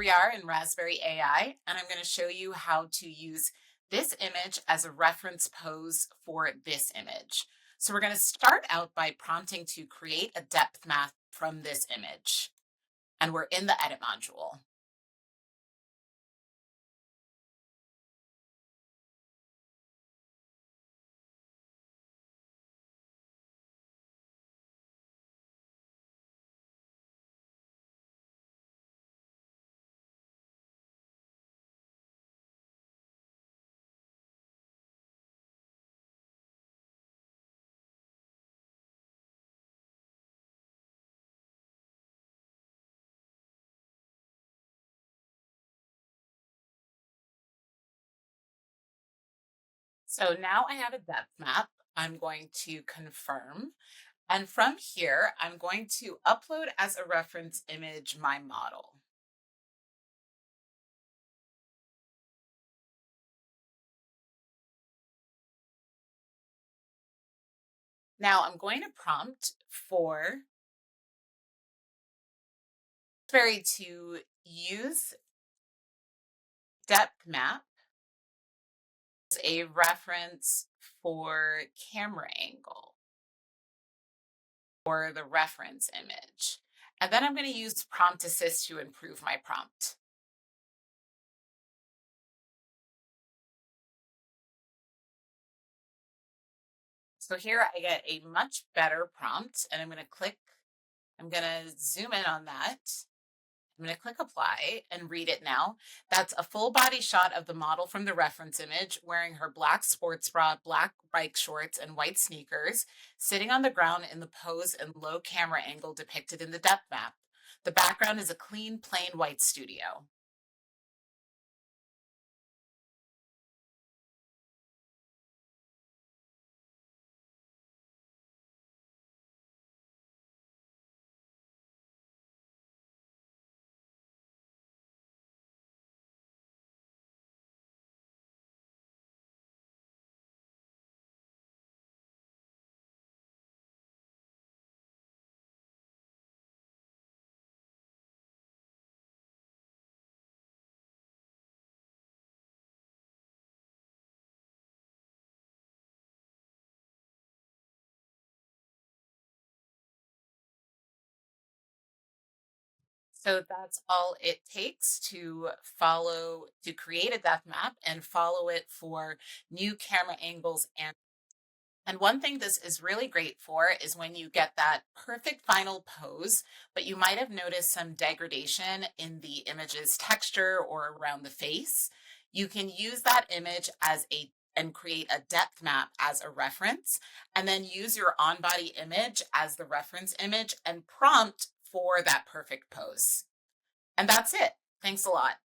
we are in Raspberry AI, and I'm going to show you how to use this image as a reference pose for this image. So we're going to start out by prompting to create a depth map from this image. And we're in the edit module. So now I have a depth map. I'm going to confirm. And from here, I'm going to upload as a reference image my model. Now I'm going to prompt for Raspberry to use depth map as a reference for camera angle or the reference image. And then I'm going to use Prompt Assist to improve my prompt. So here I get a much better prompt, and I'm going to zoom in on that. I'm going to click apply and read it now. That's a full body shot of the model from the reference image wearing her black sports bra, black bike shorts, and white sneakers, sitting on the ground in the pose and low camera angle depicted in the depth map. The background is a clean, plain white studio. So that's all it takes to create a depth map and follow it for new camera angles. And one thing this is really great for is when you get that perfect final pose, but you might have noticed some degradation in the image's texture or around the face. You can use that image and create a depth map as a reference, and then use your on-body image as the reference image and prompt for that perfect pose. And that's it. Thanks a lot.